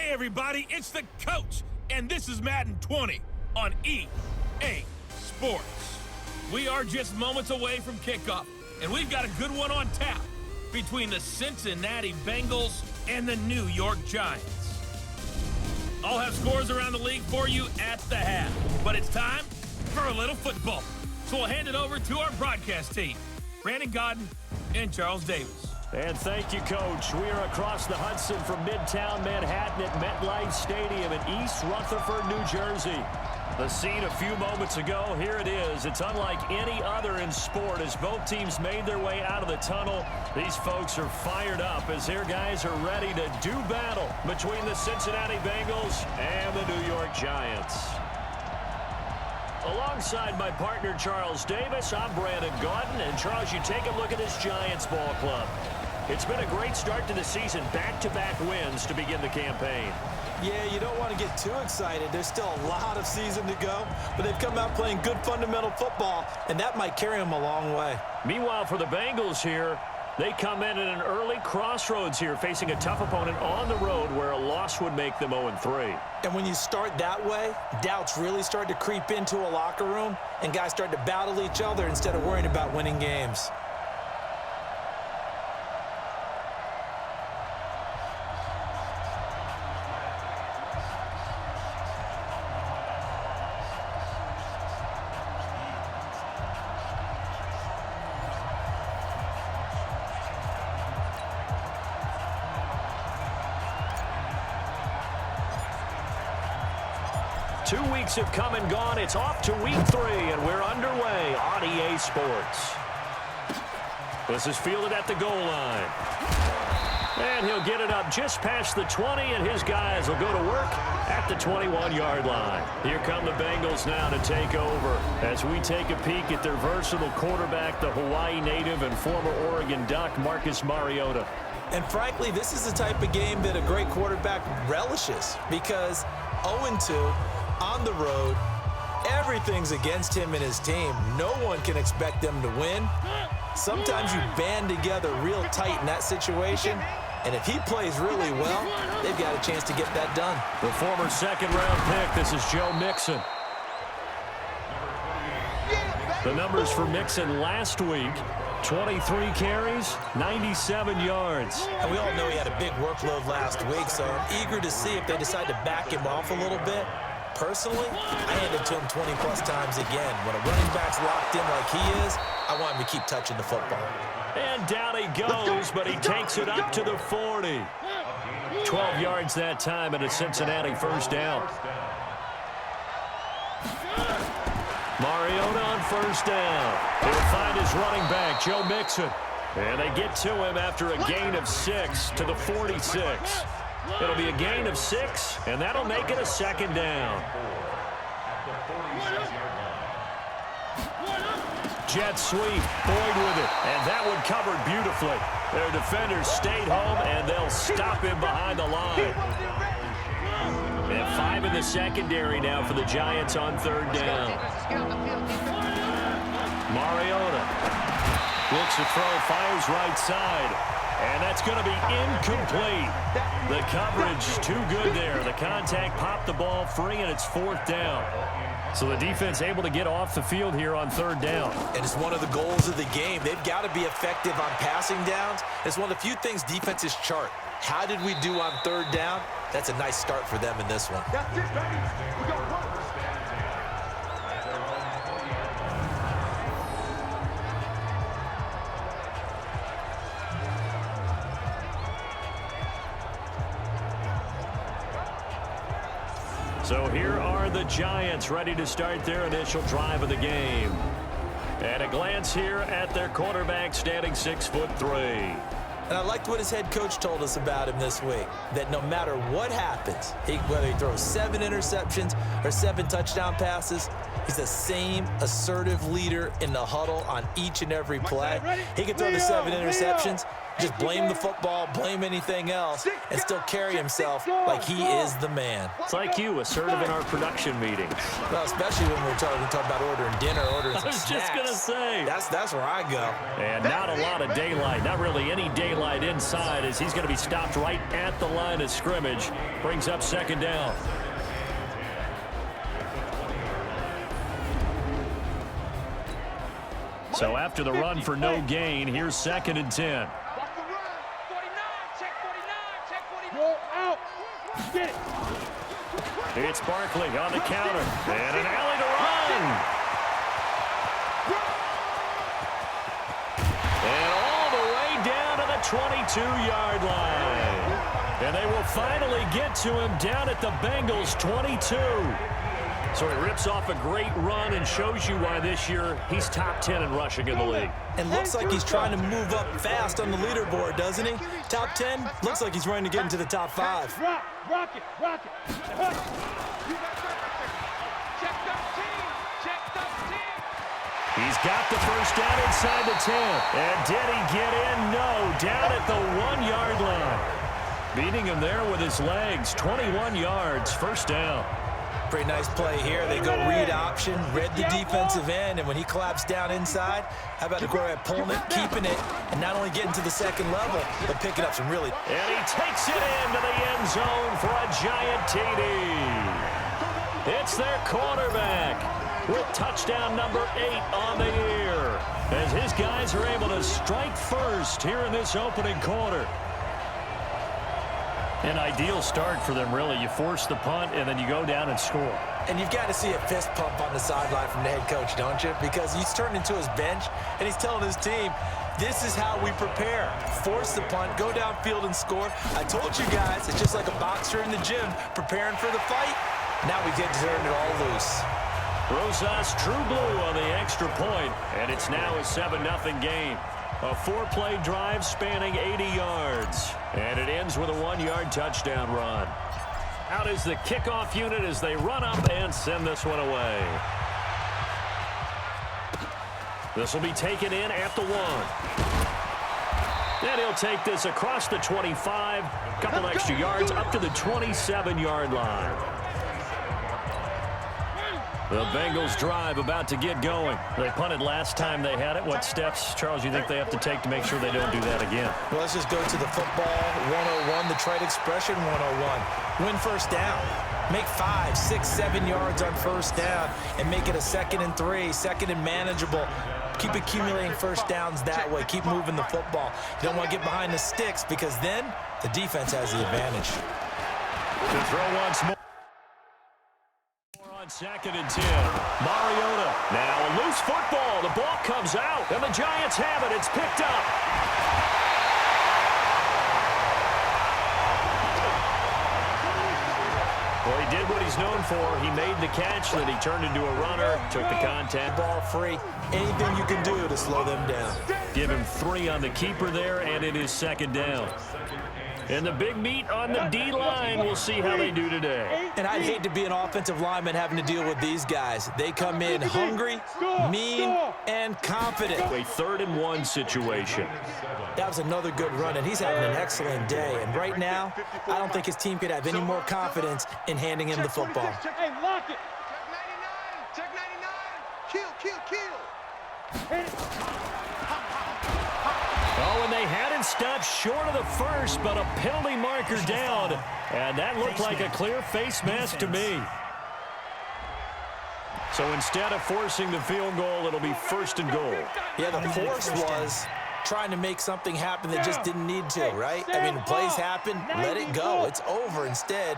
Hey everybody, it's the coach, and this is Madden 20 on EA Sports. We are just moments away from kickoff, and we've got a good one on tap between the Cincinnati Bengals and the New York Giants. I'll have scores around the league for you at the half, but it's time for a little football. So we'll hand it over to our broadcast team, Brandon Godden and Charles Davis. And thank you, Coach. We are across the Hudson from Midtown Manhattan at MetLife Stadium in East Rutherford, New Jersey. The scene a few moments ago, here it is. It's unlike any other in sport as both teams made their way out of the tunnel. These folks are fired up as their guys are ready to do battle between the Cincinnati Bengals and the New York Giants. Alongside my partner, Charles Davis, I'm Brandon Godden. And, Charles, you take a look at this Giants ball club. It's been a great start to the season, back-to-back wins to begin the campaign. Yeah, you don't want to get too excited. There's still a lot of season to go, but they've come out playing good fundamental football, and that might carry them a long way. Meanwhile, for the Bengals here, they come in at an early crossroads here, facing a tough opponent on the road where a loss would make them 0-3. And when you start that way, doubts really start to creep into a locker room, and guys start to battle each other instead of worrying about winning games. Two weeks have come and gone. It's off to week 3, and we're underway on EA Sports. This is fielded at the goal line. And he'll get it up just past the 20, and his guys will go to work at the 21-yard line. Here come the Bengals now to take over as we take a peek at their versatile quarterback, the Hawaii native and former Oregon Duck, Marcus Mariota. And frankly, this is the type of game that a great quarterback relishes because 0-2 on the road, everything's against him and his team. No one can expect them to win. Sometimes you band together real tight in that situation, and if he plays really well, they've got a chance to get that done. The former second-round pick, this is Joe Mixon. The numbers for Mixon last week: 23 carries, 97 yards. And we all know he had a big workload last week, so I'm eager to see if they decide to back him off a little bit. Personally, I hand it to him 20-plus times again. When a running back's locked in like he is, I want him to keep touching the football. And down he goes, but he takes it up to the 40. 12 yards that time and a Cincinnati first down. Mariota on first down. He'll find his running back, Joe Mixon. And they get to him after a gain of 6 to the 46. It'll be a gain of 6, and that'll make it a second down. Jet sweep, Boyd with it, and that one covered beautifully. Their defenders stayed home, and they'll stop him behind the line. And 5 in the secondary now for the Giants on third down. Mariota looks to throw, fires right side. And that's going to be incomplete. The coverage too good there. The contact popped the ball free, and it's fourth down. So the defense able to get off the field here on third down. And it's one of the goals of the game. They've got to be effective on passing downs. It's one of the few things defenses chart. How did we do on third down? That's a nice start for them in this one. That's it, baby. We got one. So here are the Giants ready to start their initial drive of the game. And a glance here at their quarterback standing 6'3". And I liked what his head coach told us about him this week, that no matter what happens, whether he throws 7 interceptions or 7 touchdown passes, He's the same assertive leader in the huddle on each and every play. He can throw the 7 interceptions, just blame the football, blame anything else, and still carry himself like he is the man. It's like you, assertive in our production meetings. Well, especially when we're talking about ordering dinner, ordering some snacks. I was just going to say. That's where I go. And not a lot of daylight, not really any daylight inside, as he's going to be stopped right at the line of scrimmage. Brings up 2nd down. So after the run for no gain, here's 2nd and 10. It's Barkley on the counter. And an alley to run. And all the way down to the 22-yard line. And they will finally get to him down at the Bengals 22. So he rips off a great run and shows you why this year he's top 10 in rushing in the league. And looks like he's trying to move up fast on the leaderboard, doesn't he? Top 10, looks like he's running to get into the top 5. Rock it. He's got the first down inside the 10. And did he get in? No, down at the 1-yard line. Beating him there with his legs. 21 yards, first down. Pretty nice play here. They go read option, read the defensive end, and when he collapsed down inside, how about the quarterback pulling it, keeping it, and not only getting to the 2nd level, but picking up some really... And he takes it into the end zone for a giant TD. It's their quarterback with touchdown number 8 on the year, as his guys are able to strike first here in this opening quarter. An ideal start for them, really. You force the punt, and then you go down and score. And you've got to see a fist pump on the sideline from the head coach, don't you? Because he's turned into his bench, and he's telling his team, this is how we prepare. Force the punt, go downfield and score. I told you guys, it's just like a boxer in the gym preparing for the fight. Now we get to turn it all loose. Rosas True Blue on the extra point, and it's now a 7-0 game. A 4-play drive spanning 80 yards. And it ends with a 1-yard touchdown run. Out is the kickoff unit as they run up and send this one away. This will be taken in at the 1. And he'll take this across the 25. Couple extra yards up to the 27-yard line. The Bengals drive about to get going. They punted last time they had it. What steps, Charles, you think they have to take to make sure they don't do that again? Well, let's just go to the football 101, the trade expression 101. Win first down. Make 5, 6, 7 yards on first down and make it a 2nd and 3, 2nd and manageable. Keep accumulating first downs that way. Keep moving the football. You don't want to get behind the sticks because then the defense has the advantage. To throw once more. On 2nd and 10. Mariota. Now a loose football. The ball comes out, and the Giants have it. It's picked up. Well, he did what he's known for. He made the catch, then he turned into a runner, took the contact. Ball free. Anything you can do to slow them down. Give him 3 on the keeper there, and it is 2nd down. And the big meat on the D-line. We'll see how they do today. And I'd hate to be an offensive lineman having to deal with these guys. They come in hungry, mean, and confident. A 3rd and 1 situation. That was another good run, and he's having an excellent day. And right now, I don't think his team could have any more confidence in handing him the football. Hey, lock it. Check 99. Kill. Oh, and they had it stopped short of the first, but a penalty marker down. And that looked like a clear face mask to me. So instead of forcing the field goal, it'll be 1st and goal. Yeah, the force was trying to make something happen that just didn't need to, right? I mean, plays happen, let it go. It's over. Instead,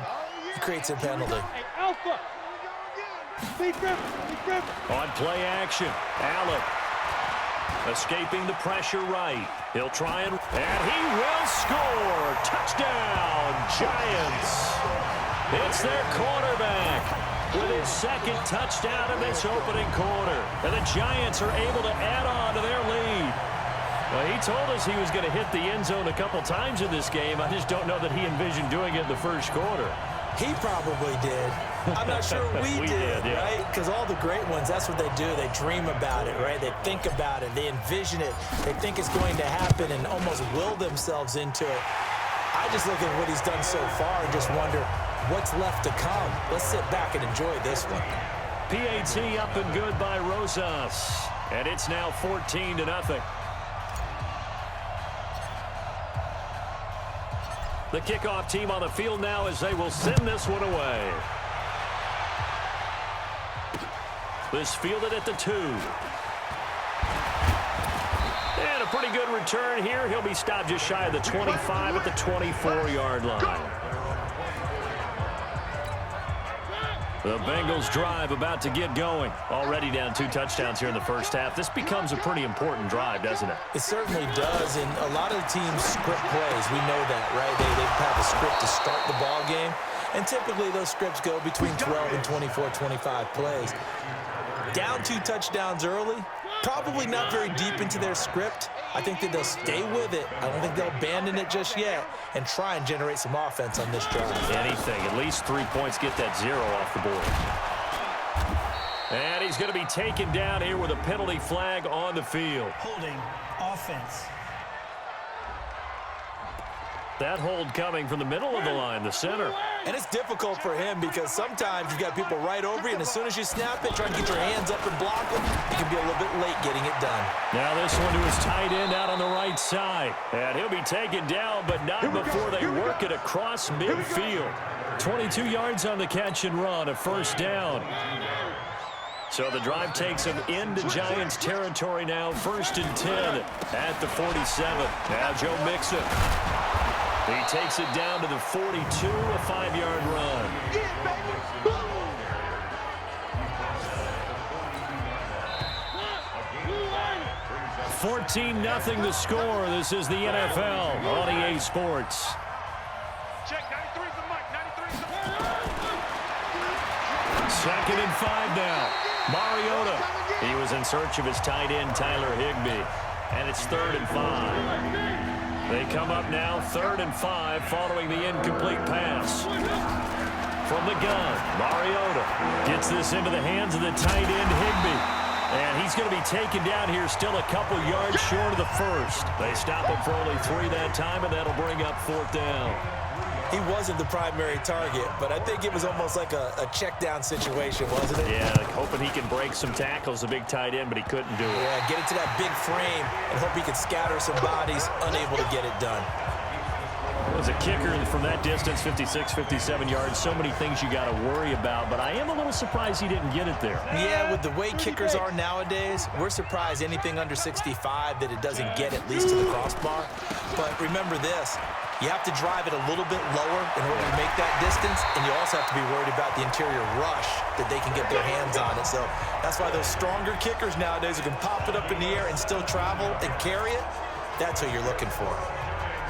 he creates a penalty. Alpha. On play action, Allen escaping the pressure right. He'll try and he will score. Touchdown, Giants. It's their quarterback with his 2nd touchdown in this opening quarter. And the Giants are able to add on to their lead. Well, he told us he was going to hit the end zone a couple times in this game. I just don't know that he envisioned doing it in the first quarter. He probably did. I'm not sure we did, yeah. right? Because all the great ones, that's what they do. They dream about it, right? They think about it. They envision it. They think it's going to happen and almost will themselves into it. I just look at what he's done so far and just wonder what's left to come. Let's sit back and enjoy this one. PAT up and good by Rosas. And it's now 14-0. The kickoff team on the field now as they will send this one away. This fielded at the 2. And a pretty good return here. He'll be stopped just shy of the 25 at the 24-yard line. The Bengals drive about to get going. Already down 2 touchdowns here in the first half. This becomes a pretty important drive, doesn't it? It certainly does, and a lot of teams script plays. We know that, right? They have a script to start the ball game, and typically those scripts go between 12 and 24, 25 plays. Down 2 touchdowns early, probably not very deep into their script. I think that they'll stay with it. I don't think they'll abandon it just yet and try and generate some offense on this drive. Anything. At least 3 points, get that 0 off the board. And he's going to be taken down here with a penalty flag on the field. Holding offense. That hold coming from the middle of the line, the center. And it's difficult for him because sometimes you've got people right over you, and as soon as you snap it, trying to get your hands up and block them, you can be a little bit late getting it done. Now this one to his tight end out on the right side. And he'll be taken down, but not before they work it across midfield. 22 yards on the catch and run, a first down. So the drive takes him into Giants territory now, 1st and 10 at the 47. Now Joe Mixon. He takes it down to the 42, a 5-yard run. 14-0 the score. This is the NFL on EA Sports. Check 93 for Mike. 93 for 2nd and 5 now. Mariota. He was in search of his tight end, Tyler Higbee. And it's 3rd and 5. They come up now, 3rd and 5, following the incomplete pass. From the gun, Mariota gets this into the hands of the tight end, Higbee. And he's going to be taken down here, still a couple yards short of the first. They stop him for only 3 that time, and that'll bring up 4th down. He wasn't the primary target, but I think it was almost like a check down situation, wasn't it? Yeah, hoping he can break some tackles, a big tight end, but he couldn't do it. Yeah, get it to that big frame and hope he can scatter some bodies, unable to get it done. As a kicker from that distance, 56, 57 yards, so many things you got to worry about, but I am a little surprised he didn't get it there. Yeah, with the way kickers are nowadays, we're surprised anything under 65 that it doesn't get at least to the crossbar. But remember this. You have to drive it a little bit lower in order to make that distance, and you also have to be worried about the interior rush that they can get their hands on it. So that's why those stronger kickers nowadays who can pop it up in the air and still travel and carry it, that's what you're looking for.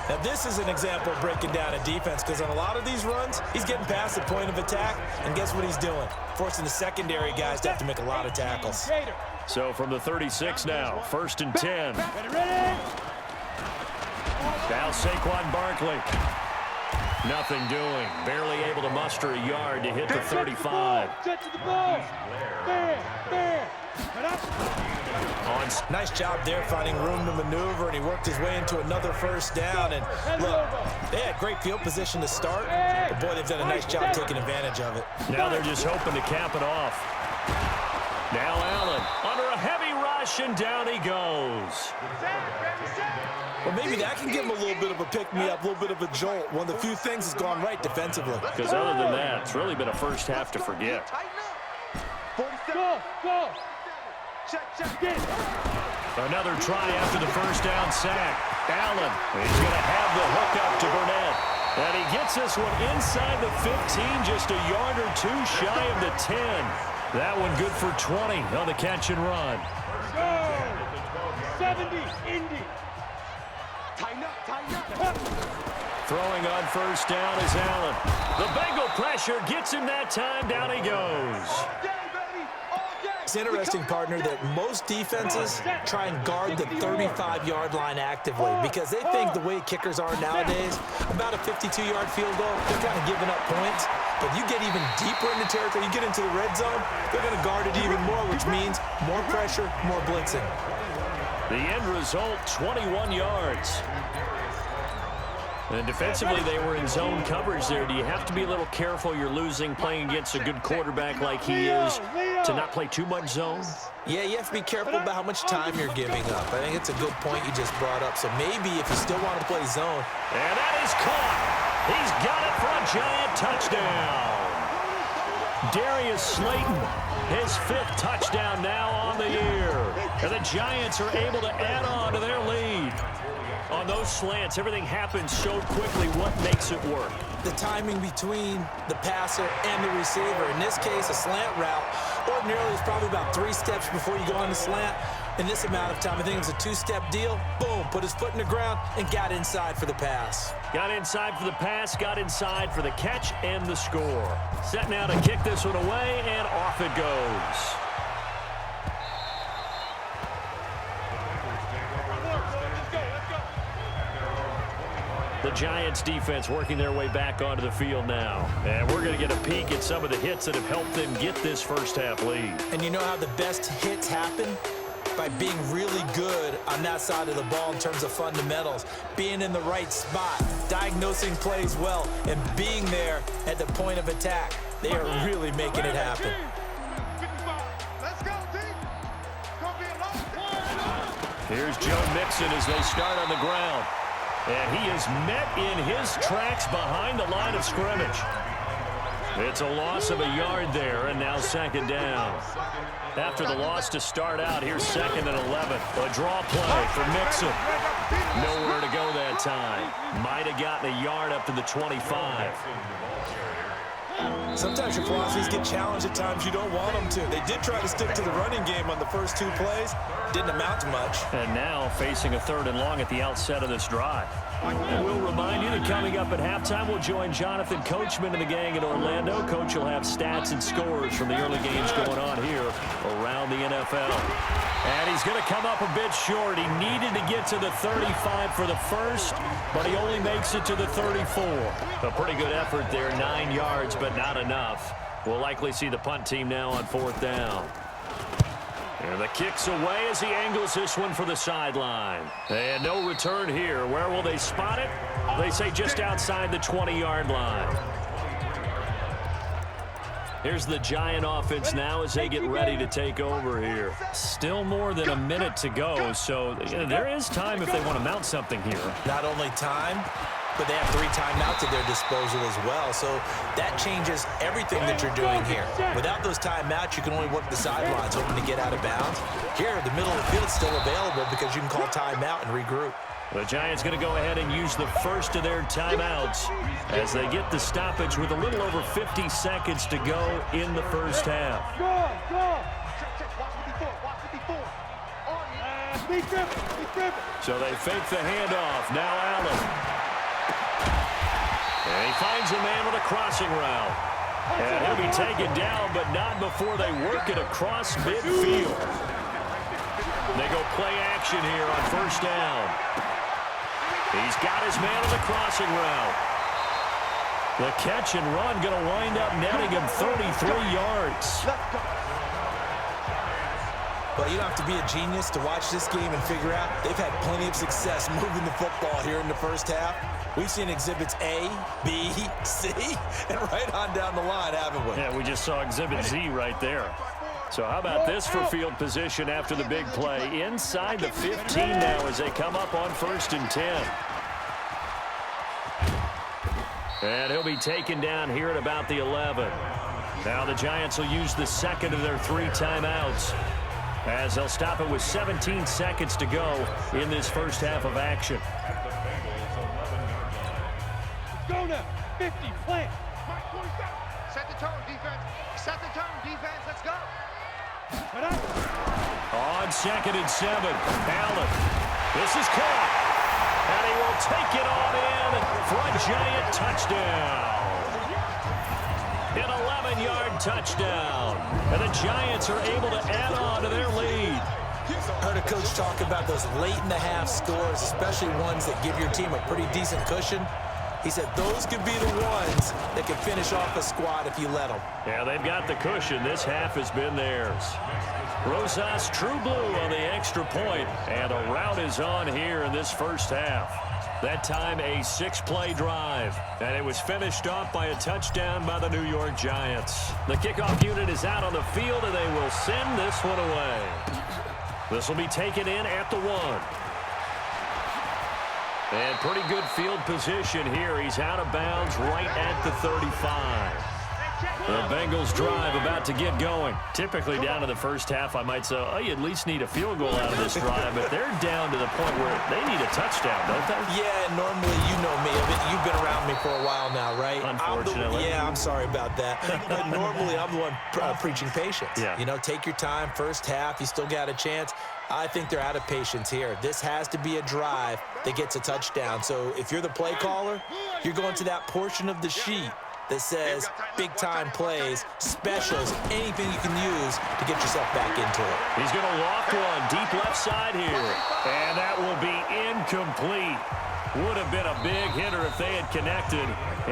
Now, this is an example of breaking down a defense because on a lot of these runs, he's getting past the point of attack, and guess what he's doing? Forcing the secondary guys to have to make a lot of tackles. So from the 36 now, 1st and 10. Now Saquon Barkley. Nothing doing. Barely able to muster a yard to hit the 35. Nice job there finding room to maneuver, and he worked his way into another first down. And look, they had great field position to start, but boy, they've done a nice job taking advantage of it. Now they're just hoping to cap it off. Now Allen under a heavy rush, and down he goes. Well, maybe that can give him a little bit of a pick-me-up, a little bit of a jolt. One of the few things that's gone right defensively. Because other than that, it's really been a first half to forget. Go. Check. Another try after the first down sack. Allen, he's going to have the hook up to Burnett. And he gets this one inside the 15, just a yard or 2 shy of the 10. That one good for 20 on the catch and run. Go. 70, Indy. Tighten up. Throwing on first down is Allen. The Bengal pressure gets him that time. Down he goes. It's interesting, partner, that most defenses try and guard the 35-yard line actively because they think the way kickers are nowadays, about a 52-yard field goal, they're kind of giving up points. But you get even deeper into territory, you get into the red zone, they're going to guard it even more, which means more pressure, more blitzing. The end result, 21 yards. And defensively, they were in zone coverage there. Do you have to be a little careful you're losing playing against a good quarterback like he is to not play too much zone? Yeah, you have to be careful about how much time you're giving up. I think it's a good point you just brought up. So maybe if you still want to play zone. And that is caught. He's got it for a Giant touchdown. Darius Slayton, his 5th touchdown now on the year. And the Giants are able to add on to their lead. On those slants, everything happens so quickly. What makes it work? The timing between the passer and the receiver. In this case, a slant route. Ordinarily, it's probably about 3 steps before you go on the slant. In this amount of time, I think it was a 2-step deal. Boom, put his foot in the ground and got inside for the pass. Got inside for the pass, got inside for the catch and the score. Set now to kick this one away, and off it goes. The Giants defense working their way back onto the field now. And we're going to get a peek at some of the hits that have helped them get this first half lead. And you know how the best hits happen? By being really good on that side of the ball in terms of fundamentals, being in the right spot, diagnosing plays well, and being there at the point of attack. They are really making it happen. Let's go, team. It's gonna be a long day. Here's Joe Mixon as they start on the ground. And he is met in his tracks behind the line of scrimmage. It's a loss of a yard there, and now 2nd down. After the loss to start out, here's 2nd and 11. A draw play for Mixon. Nowhere to go that time. Might have gotten a yard up to the 25. Sometimes your philosophies get challenged at times you don't want them to. They did try to stick to the running game on the first 2 plays. Didn't amount to much. And now facing a 3rd and long at the outset of this drive. And we'll remind you that coming up at halftime, we'll join Jonathan Coachman and the gang in Orlando. Coach will have stats and scores from the early games going on here around the NFL. And he's going to come up a bit short. He needed to get to the 35 for the first, but he only makes it to the 34. A pretty good effort there, 9 yards, but not enough. We'll likely see the punt team now on 4th down. And the kick's away as he angles this one for the sideline. And no return here. Where will they spot it? They say just outside the 20-yard line. Here's the Giant offense now as they get ready to take over here. Still more than a minute to go, so there is time if they want to mount something here. Not only time, but they have 3 timeouts at their disposal as well. So that changes everything that you're doing here. Without those timeouts, you can only work the sidelines, hoping to get out of bounds. Here, the middle of the field is still available because you can call timeout and regroup. The Giants going to go ahead and use the first of their timeouts as they get the stoppage with a little over 50 seconds to go in the first half. So they fake the handoff. Now Allen. And he finds a man with a crossing route. And he'll be taken down, but not before they work it across midfield. They go play action here on 1st down. He's got his man on the crossing route. The catch and run going to wind up netting him 33 yards. Well, you don't have to be a genius to watch this game and figure out they've had plenty of success moving the football here in the first half. We've seen exhibits A, B, C, and right on down the line, haven't we? Yeah, we just saw exhibit Z right there. So how about this for field position after the big play? Inside the 15 now as they come up on 1st and 10. And he'll be taken down here at about the 11. Now the Giants will use the 2nd of their 3 timeouts as they'll stop it with 17 seconds to go in this first half of action. Go now. 50, plant. Set the tone, defense. Set the tone, defense. Let's go. On 2nd and 7, Allen. This is caught. And he will take it on in for a Giant touchdown. An 11-yard touchdown. And the Giants are able to add on to their lead. Heard a coach talk about those late-in-the-half scores, especially ones that give your team a pretty decent cushion. He said those could be the ones that can finish off a squad if you let them. Yeah, they've got the cushion. This half has been theirs. Rosas true blue on the extra point, and a rout is on here in this first half. That time a 6-play drive, and it was finished off by a touchdown by the New York Giants. The kickoff unit is out on the field, and they will send this one away. This will be taken in at the 1. And pretty good field position here. He's out of bounds right at the 35. The Bengals drive about to get going. Typically down to the first half, I might say, oh, you at least need a field goal out of this drive, but they're down to the point where they need a touchdown, don't they? Yeah, normally you know me. You've been around me for a while now, right? Unfortunately. I'm sorry about that. But normally I'm the one preaching patience. Yeah. You know, take your time, first half, you still got a chance. I think they're out of patience here. This has to be a drive that gets a touchdown. So if you're the play caller, you're going to that portion of the sheet that says big-time plays, specials, anything you can use to get yourself back into it. He's going to loft one deep left side here, and that will be incomplete. Would have been a big hitter if they had connected.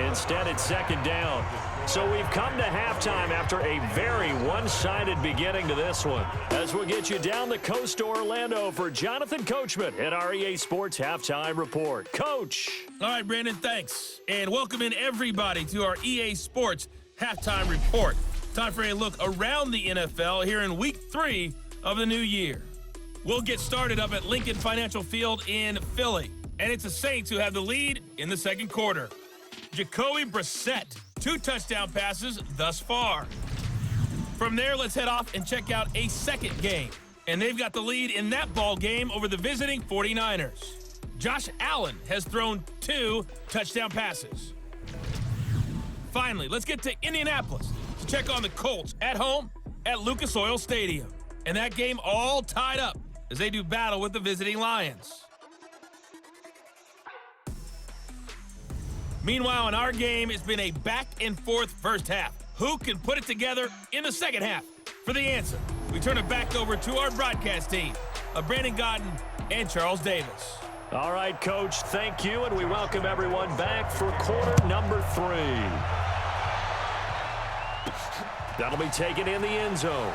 Instead, it's second down. So we've come to halftime after a very one-sided beginning to this one. As we'll get you down the coast to Orlando for Jonathan Coachman at our EA Sports Halftime Report. Coach. All right, Brandon, thanks. And welcome in everybody to our EA Sports Halftime Report. Time for a look around the NFL here in Week 3 of the new year. We'll get started up at Lincoln Financial Field in Philly. And it's the Saints who have the lead in the second quarter. Jacoby Brissett, 2 touchdown passes thus far. From there, let's head off and check out a second game. And they've got the lead in that ball game over the visiting 49ers. Josh Allen has thrown 2 touchdown passes. Finally, let's get to Indianapolis to check on the Colts at home at Lucas Oil Stadium. And that game all tied up as they do battle with the visiting Lions. Meanwhile, in our game, it's been a back-and-forth first half. Who can put it together in the second half? For the answer, we turn it back over to our broadcast team of Brandon Godden and Charles Davis. All right, Coach, thank you, and we welcome everyone back for quarter number 3. That'll be taken in the end zone.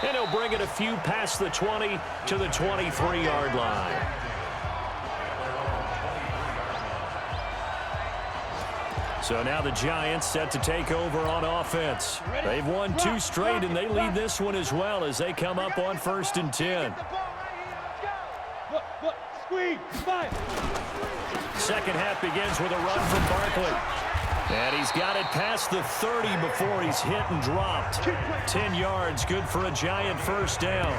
And he'll bring it a few past the 20 to the 23-yard line. So now the Giants set to take over on offense. They've won 2 straight, and they lead this one as well as they come up on 1st and 10. Second half begins with a run from Barkley. And he's got it past the 30 before he's hit and dropped. 10 yards, good for a Giant first down.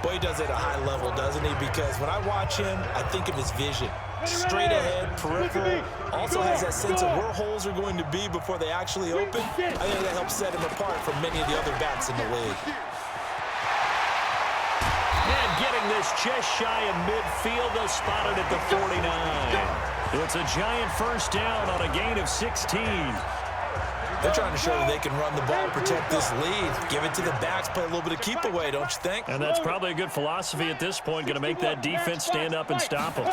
Boy, he does it at a high level, doesn't he? Because when I watch him, I think of his vision. Straight ahead, peripheral, also has that sense of where holes are going to be before they actually open. I think that helps set him apart from many of the other backs in the league. And getting this just shy of midfield, they'll spot it at the 49. It's a Giant first down on a gain of 16. They're trying to show that they can run the ball, protect this lead, give it to the backs, play a little bit of keep away, don't you think? And that's probably a good philosophy at this point, going to make that defense stand up and stop them.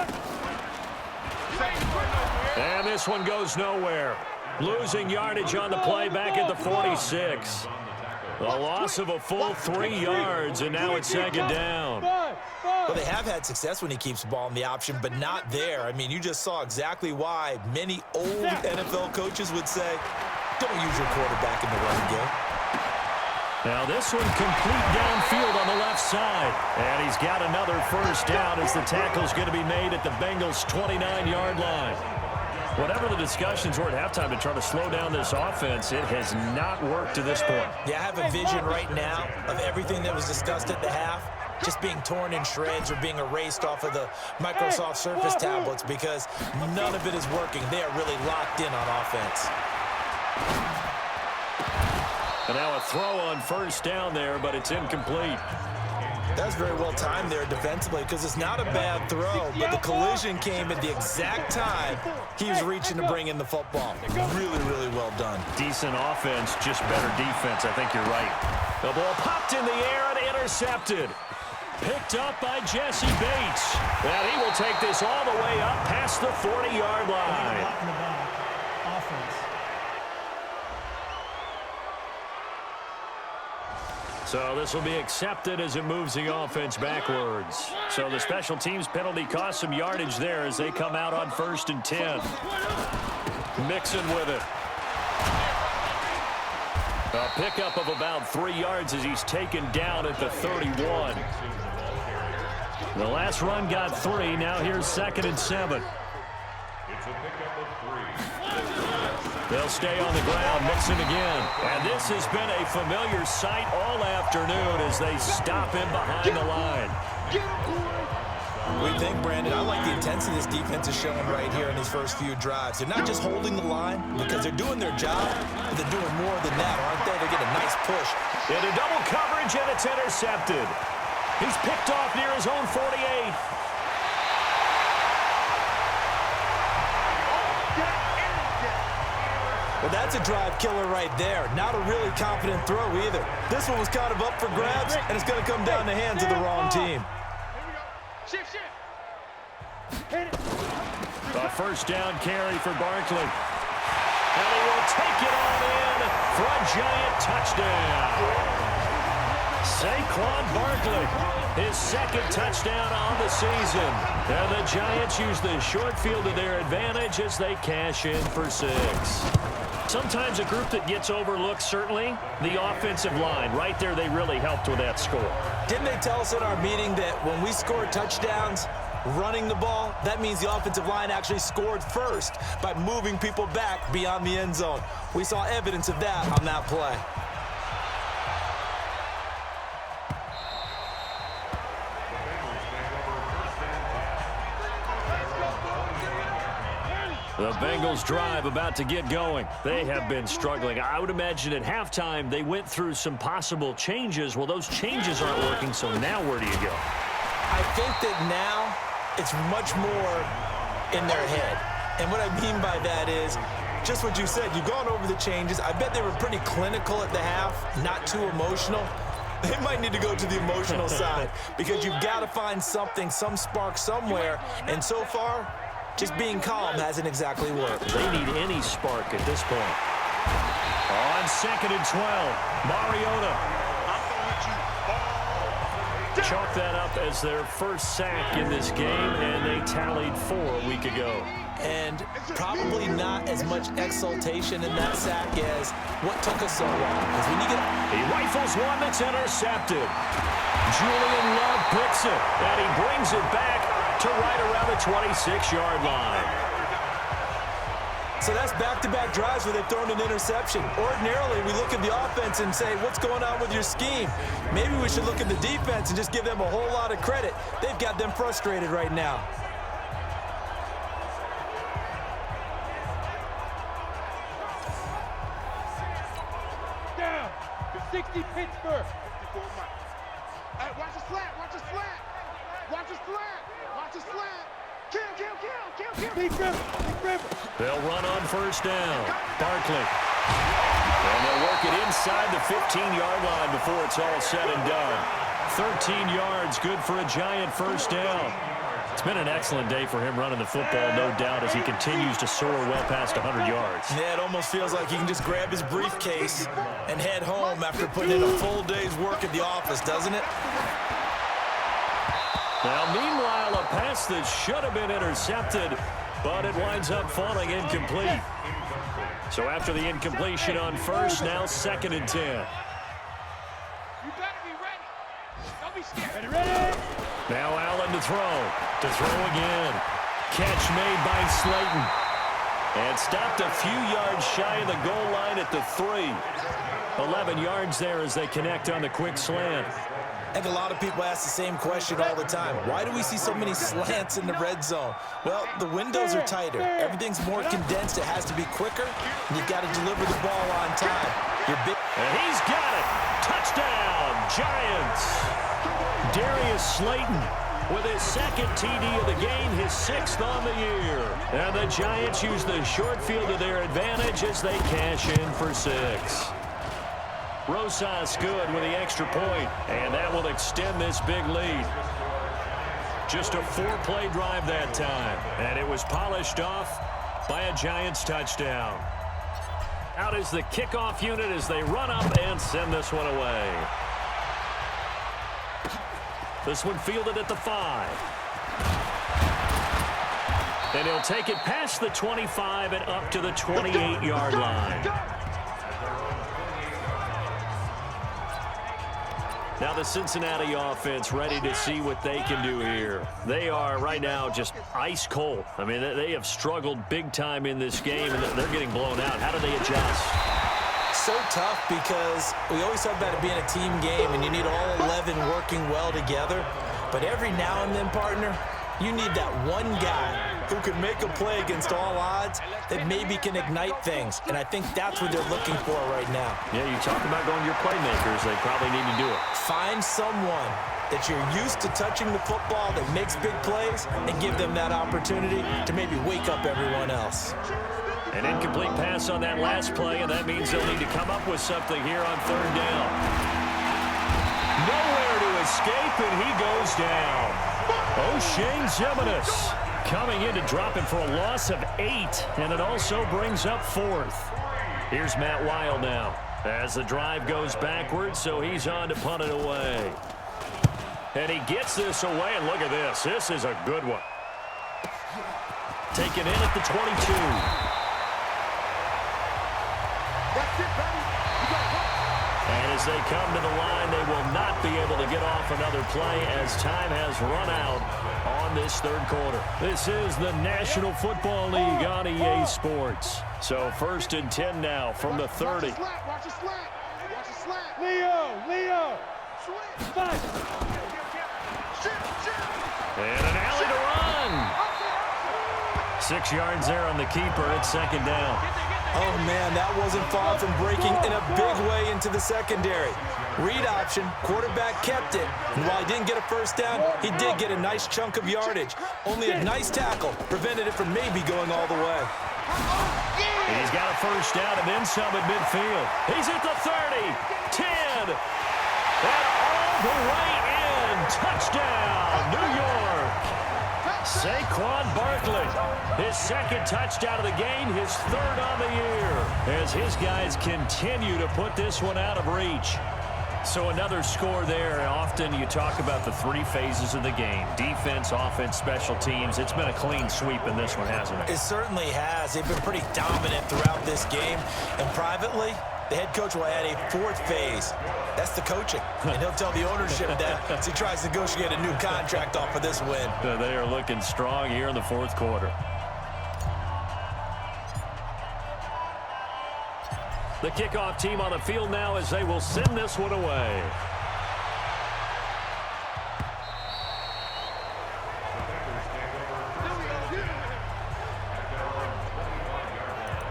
And this one goes nowhere. Losing yardage on the play back at the 46. A loss of a full 3 yards, and now it's second down. Well, they have had success when he keeps the ball in the option, but not there. I mean, you just saw exactly why many old NFL coaches would say, don't use your quarterback in the running game. Now this one complete downfield on the left side. And he's got another first down as the tackle's going to be made at the Bengals' 29-yard line. Whatever the discussions were at halftime to try to slow down this offense, it has not worked to this point. Yeah, I have a vision right now of everything that was discussed at the half just being torn in shreds or being erased off of the Microsoft Surface tablets because none of it is working. They are really locked in on offense. And now a throw on first down there, but it's incomplete. That was very well timed there defensively because it's not a bad throw, but the collision came at the exact time he was reaching to bring in the football. Really, really well done. Decent offense, just better defense. I think you're right. The ball popped in the air and intercepted. Picked up by Jesse Bates. And he will take this all the way up past the 40-yard line. Block in the back. Offense. So this will be accepted as it moves the offense backwards. So the special teams penalty cost some yardage there as they come out on 1st and 10. Mixon with it. A pickup of about 3 yards as he's taken down at the 31. The last run got 3. Now here's 2nd and 7. They'll stay on the ground, Mixon again. And this has been a familiar sight all afternoon as they stop him behind the line. We think, Brandon, I like the intensity this defense is showing right here in these first few drives. They're not just holding the line because they're doing their job, but they're doing more than that, aren't they? They get a nice push. Into double coverage, and it's intercepted. He's picked off near his own 48. Well, that's a drive killer right there. Not a really confident throw either. This one was kind of up for grabs, and it's going to come down the hands of the wrong team. Shift. A first down carry for Barkley. And he will take it on in for a giant touchdown. Saquon Barkley, his 2nd touchdown on the season. And the Giants use the short field to their advantage as they cash in for 6. Sometimes a group that gets overlooked, certainly, the offensive line. Right there, they really helped with that score. Didn't they tell us in our meeting that when we score touchdowns running the ball, that means the offensive line actually scored first by moving people back beyond the end zone? We saw evidence of that on that play. The Bengals drive about to get going. They have been struggling. I would imagine at halftime they went through some possible changes. Well, those changes aren't working, so now where do you go? I think that now it's much more in their head. And what I mean by that is just what you said. You've gone over the changes. I bet they were pretty clinical at the half, not too emotional. They might need to go to the emotional side because you've got to find something, some spark somewhere. And so far, just being calm hasn't exactly worked. They need any spark at this point. On 2nd and 12, Mariota. Chalk that up as their first sack in this game, and they tallied 4 a week ago. And probably not as much exultation in that sack as what took us so long. Because when you get... He rifles one that's intercepted. Julian Love picks it, and he brings it back to right around the 26-yard line. So that's back-to-back drives where they've thrown an interception. Ordinarily, we look at the offense and say, what's going on with your scheme? Maybe we should look at the defense and just give them a whole lot of credit. They've got them frustrated right now. Down. 60 Pittsburgh. Hey, watch the slant. Watch the slant. Watch the slant. Watch the slant. Kill. Big river. They'll run on first down. Barkley. And they'll work it inside the 15-yard line before it's all said and done. 13 yards, good for a giant first down. It's been an excellent day for him running the football, no doubt, as he continues to soar well past 100 yards. Yeah, it almost feels like he can just grab his briefcase and head home after putting in a full day's work at the office, doesn't it? Now, meanwhile, a pass that should have been intercepted, but it winds up falling incomplete. So after the incompletion on first, now 2nd and 10. You better be ready. Don't be scared. Ready? Now Allen to throw. To throw again. Catch made by Slayton. And stopped a few yards shy of the goal line at the 3. 11 yards there as they connect on the quick slant. I think a lot of people ask the same question all the time. Why do we see so many slants in the red zone? Well, the windows are tighter. Everything's more condensed. It has to be quicker, and you've got to deliver the ball on time. And he's got it. Touchdown, Giants. Darius Slayton with his 2nd TD of the game, his 6th on the year. And the Giants use the short field to their advantage as they cash in for 6. Rosas good with the extra point, and that will extend this big lead. Just a 4-play drive that time, and it was polished off by a Giants touchdown. Out is the kickoff unit as they run up and send this one away. This one fielded at the 5. And he'll take it past the 25 and up to the 28-yard line. Now the Cincinnati offense ready to see what they can do here. They are right now just ice cold. I mean, they have struggled big time in this game, and they're getting blown out. How do they adjust? So tough because we always talk about it being a team game, and you need all 11 working well together. But every now and then, partner, you need that one guy who can make a play against all odds that maybe can ignite things. And I think that's what they're looking for right now. Yeah, you talk about going to your playmakers. They probably need to do it. Find someone that you're used to touching the football that makes big plays and give them that opportunity to maybe wake up everyone else. An incomplete pass on that last play, and that means they'll need to come up with something here on 3rd down. Nowhere to escape, and he goes down. O'Shane Ximines coming in to drop it for a loss of 8, and it also brings up 4th. Here's Matt Weil now as the drive goes backwards, so he's on to punt it away. And he gets this away, and look at this. This is a good one. Taken in at the 22. And as they come to the line, they will not be able to get off another play as time has run out on this 3rd quarter. This is the National Football League on EA Sports. So 1st and 10 now from the 30. Watch a slant. Leo. And an alley to run. 6 yards there on the keeper. It's 2nd down. Oh, man, that wasn't far from breaking in a big way into the secondary. Read option, quarterback kept it. And while he didn't get a 1st down, he did get a nice chunk of yardage. Only a nice tackle prevented it from maybe going all the way. He's got a 1st down and then some at midfield. He's at the 30, 10, and all the way in. Touchdown, New York. Saquon Barkley, his 2nd touchdown of the game, his 3rd on the year, as his guys continue to put this one out of reach. So another score there. Often you talk about the 3 phases of the game: defense, offense, special teams. It's been a clean sweep in this one, hasn't it? It certainly has. They've been pretty dominant throughout this game. And privately, the head coach will add a 4th phase. That's the coaching. And he'll tell the ownership that as he tries to negotiate a new contract off of this win. They are looking strong here in the 4th quarter. The kickoff team on the field now as they will send this one away.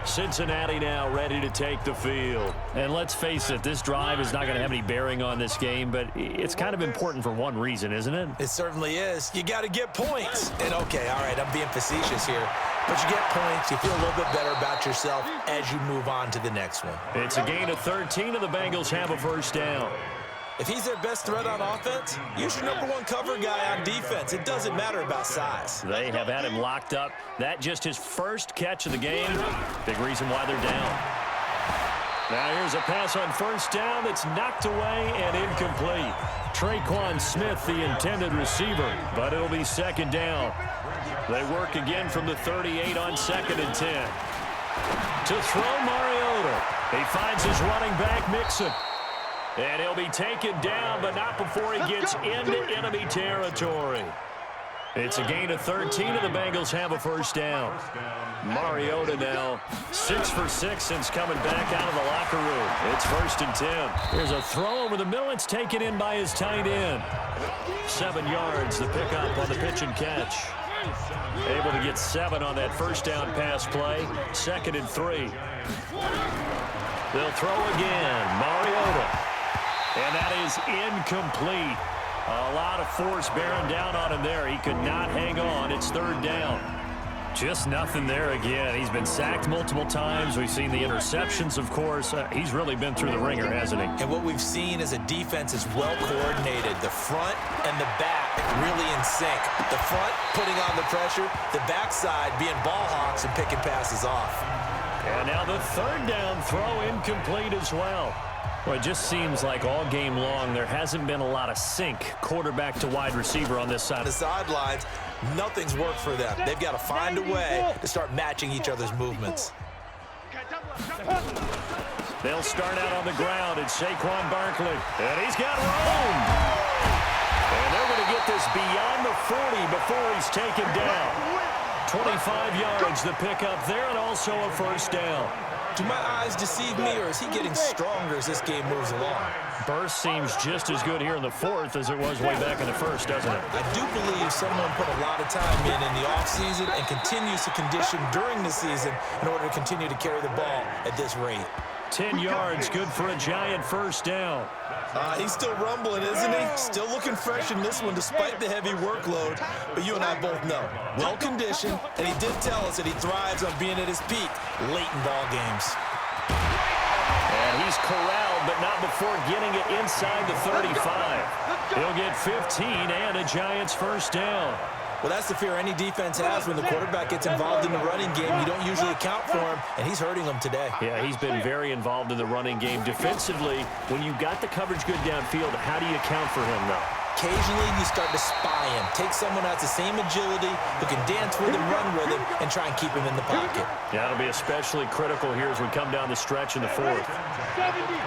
Cincinnati now ready to take the field. And let's face it, this drive is not going to have any bearing on this game, but it's kind of important for one reason, isn't it? It certainly is. You got to get points. And okay, all right, I'm being facetious here. But you get points, you feel a little bit better about yourself as you move on to the next one. It's a gain of 13, and the Bengals have a 1st down. If he's their best threat on offense, use your #1 cover guy on defense. It doesn't matter about size. They have had him locked up. That just his 1st catch of the game. Big reason why they're down. Now here's a pass on 1st down that's knocked away and incomplete. Traquan Smith, the intended receiver, but it'll be 2nd down. They work again from the 38 on 2nd and 10. To throw Mariota. He finds his running back, Mixon. And he'll be taken down, but not before he gets into enemy territory. It's a gain of 13, and the Bengals have a 1st down. Mariota now 6 for 6 since coming back out of the locker room. It's 1st and 10. There's a throw over the middle. It's taken in by his tight end. 7 yards, the pickup on the pitch and catch. Able to get 7 on that 1st down pass play. 2nd and 3. They'll throw again. Mariota. And that is incomplete. A lot of force bearing down on him there. He could not hang on. It's 3rd down. Just nothing there again. He's been sacked multiple times. We've seen the interceptions, of course. He's really been through the ringer, hasn't he? And what we've seen is a defense is well coordinated. The front and the back really in sync. The front putting on the pressure, the backside being ball hawks and picking passes off. And now the third down throw incomplete as well. Well, it just seems like all game long there hasn't been a lot of sync quarterback to wide receiver on this side. The sidelines, nothing's worked for them. They've got to find a way to start matching each other's movements. They'll start out on the ground. It's Saquon Barkley. And he's got room. And they're going to get this beyond the 40 before he's taken down. 25 yards the pickup there, and also a first down. Do my eyes deceive me, or is he getting stronger as this game moves along? Burst seems just as good here in the fourth as it was way back in the first, doesn't it? I do believe someone put a lot of time in the offseason and continues to condition during the season in order to continue to carry the ball at this rate. 10 yards, good for a Giant first down. He's still rumbling, isn't he? Still looking fresh in this one despite the heavy workload. But you and I both know, well-conditioned, and he did tell us that he thrives on being at his peak late in ball games. And he's corralled, but not before getting it inside the 35. He'll get 15 and a Giants first down. Well, that's the fear any defense has when the quarterback gets involved in the running game. You don't usually account for him, and he's hurting them today. Yeah, he's been very involved in the running game. Defensively, when you got the coverage good downfield, how do you account for him, though? Occasionally, you start to spy him. Take someone who has the same agility, who can dance with him, run with him, and try and keep him in the pocket. Yeah, that'll be especially critical here as we come down the stretch in the fourth. 70 India.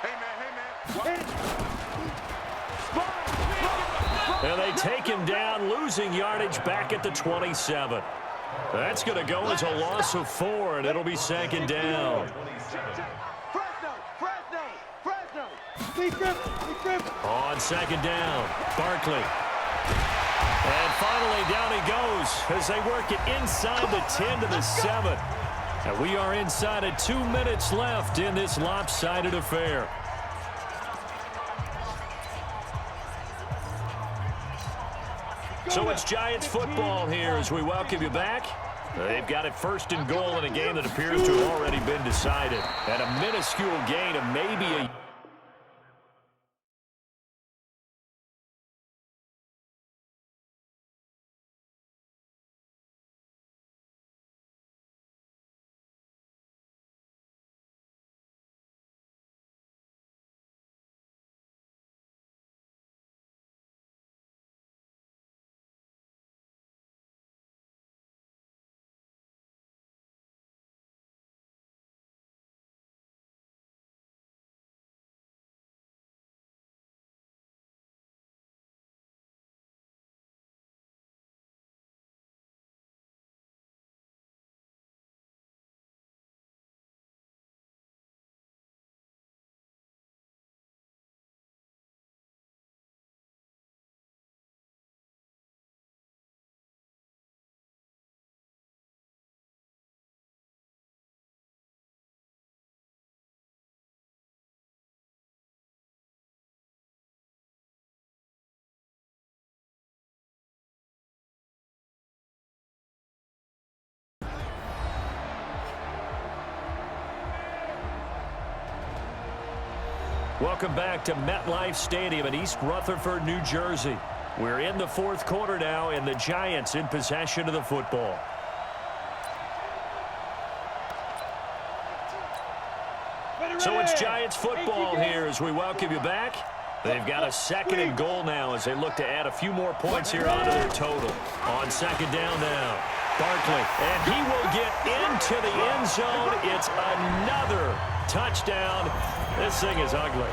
Hey, man. And they take him down, losing yardage back at the 27. That's going to go as a loss of 4, and it'll be second down. On second down, Barkley. And finally, down he goes as they work it inside the 10 to the 7. And we are inside of 2 minutes left in this lopsided affair. So it's Giants football here as we welcome you back. They've got it first and goal in a game that appears to have already been decided. And a minuscule gain of maybe a... Welcome back to MetLife Stadium in East Rutherford, New Jersey. We're in the fourth quarter now, and the Giants in possession of the football. So it's Giants football here as we welcome you back. They've got a second and goal now as they look to add a few more points here onto their total. On second down now, Barkley, and he will get into the end zone. It's another touchdown. This thing is ugly.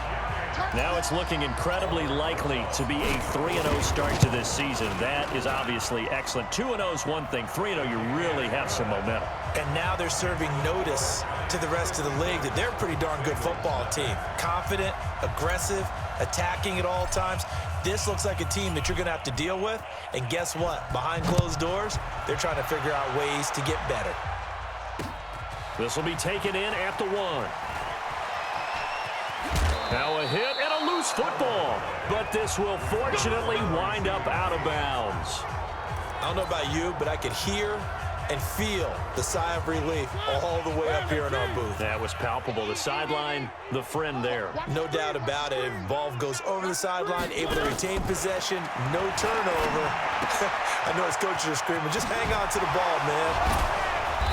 Now it's looking incredibly likely to be a 3-0 start to this season. That is obviously excellent. 2-0 is one thing. 3-0, you really have some momentum. And now they're serving notice to the rest of the league that they're a pretty darn good football team. Confident, aggressive, attacking at all times. This looks like a team that you're going to have to deal with. And guess what? Behind closed doors, they're trying to figure out ways to get better. This will be taken in at the 1. Now a hit and a loose football. But this will fortunately wind up out of bounds. I don't know about you, but I could hear and feel the sigh of relief all the way up here in our booth. That was palpable. The sideline, the friend there. No doubt about it. Ball goes over the sideline, able to retain possession, no turnover. I know his coaches are screaming, just hang on to the ball, man.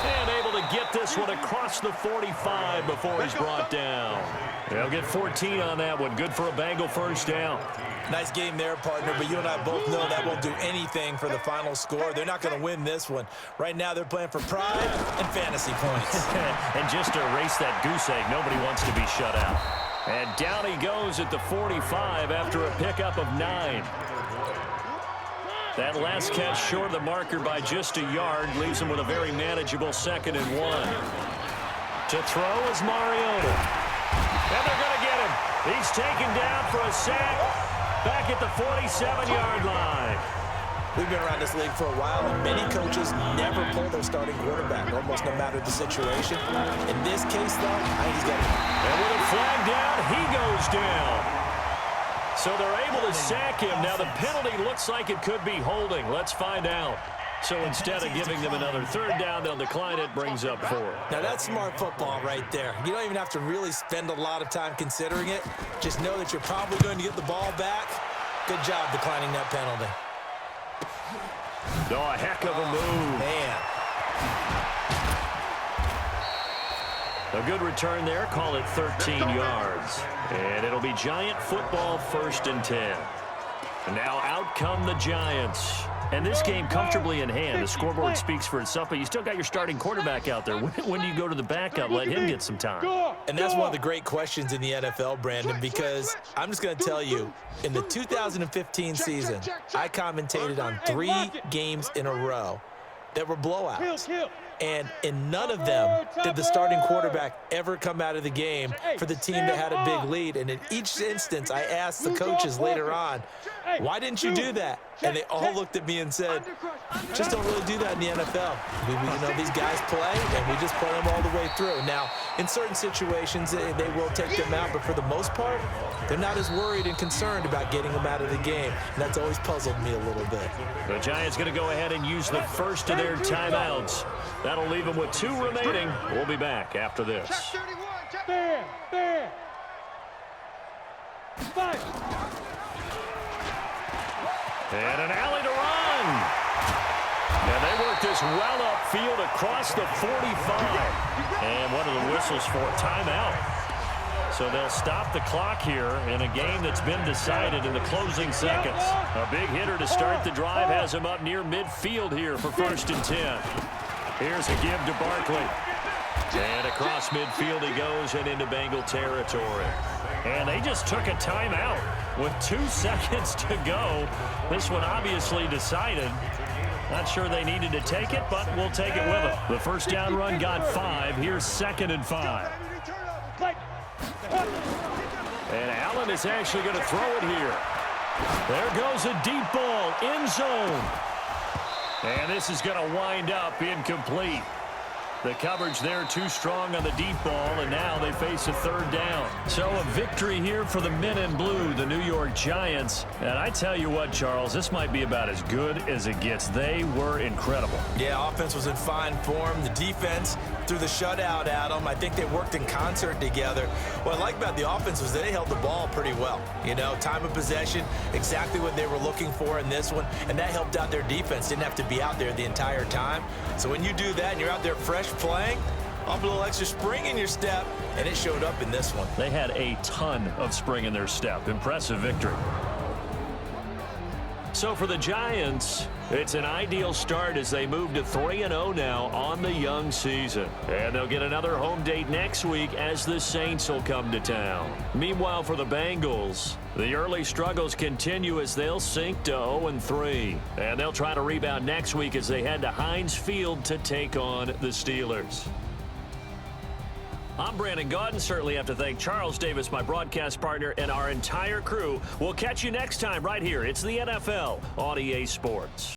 And able to get this one across the 45 before he's brought down. They'll get 14 on that one. Good for a Bengal first down. Nice game there, partner, but you and I both know that won't do anything for the final score. They're not going to win this one. Right now, they're playing for pride and fantasy points. And just to erase that goose egg, nobody wants to be shut out. And down he goes at the 45 after a pickup of 9. That last catch short of the marker by just a yard leaves him with a very manageable 2nd and 1. To throw is Mariota. And they're going to get him. He's taken down for a sack back at the 47-yard line. We've been around this league for a while, and many coaches never pull their starting quarterback, almost no matter the situation. In this case, though, I think he's got it. And with a flag down, he goes down. So they're able to sack him. Now the penalty looks like it could be holding. Let's find out. So instead of giving them another 3rd down, they'll decline it, brings up 4. Now that's smart football right there. You don't even have to really spend a lot of time considering it. Just know that you're probably going to get the ball back. Good job declining that penalty. Oh, a heck of a move. Man. A good return there. Call it 13 yards. And it'll be Giant football 1st and 10. And now out come the Giants. And this game comfortably in hand. The scoreboard speaks for itself, but you still got your starting quarterback out there. When do you go to the backup? Let him get some time. And that's one of the great questions in the NFL, Brandon, because I'm just going to tell you, in the 2015 season, I commentated on 3 games in a row that were blowouts. And in none of them did the starting quarterback ever come out of the game for the team that had a big lead. And in each instance, I asked the coaches later on, why didn't you do that? And they all looked at me and said, just don't really do that in the NFL. These guys play, and we just play them all the way through. Now, in certain situations, they will take them out, but for the most part, they're not as worried and concerned about getting them out of the game. And that's always puzzled me a little bit. The Giants going to go ahead and use the first of their timeouts. That'll leave them with 2 remaining. We'll be back after this. There. Fight. And an alley to run. And they work this well upfield across the 45. And what are the whistles for? Timeout. So they'll stop the clock here in a game that's been decided in the closing seconds. A big hitter to start the drive has him up near midfield here for 1st and 10. Here's a give to Barkley. And across midfield he goes and into Bengal territory. And they just took a timeout with 2 seconds to go. This one obviously decided. Not sure they needed to take it, but we'll take it with them. The first down run got 5. Here's 2nd and 5. And Allen is actually going to throw it here. There goes a deep ball, end zone. And this is going to wind up incomplete. The coverage there too strong on the deep ball, and now they face a 3rd down. So a victory here for the men in blue, the New York Giants. And I tell you what, Charles, this might be about as good as it gets. They were incredible. Yeah, offense was in fine form. The defense threw the shutout at them. I think they worked in concert together. What I like about the offense was they held the ball pretty well. Time of possession, exactly what they were looking for in this one, and that helped out their defense. Didn't have to be out there the entire time. So when you do that and you're out there fresh playing, off a little extra spring in your step, and it showed up in this one. They had a ton of spring in their step. Impressive victory. So for the Giants, it's an ideal start as they move to 3-0 now on the young season. And they'll get another home date next week as the Saints will come to town. Meanwhile, for the Bengals, the early struggles continue as they'll sink to 0-3. And they'll try to rebound next week as they head to Heinz Field to take on the Steelers. I'm Brandon Gaudin. Certainly have to thank Charles Davis, my broadcast partner, and our entire crew. We'll catch you next time right here. It's the NFL on EA Sports.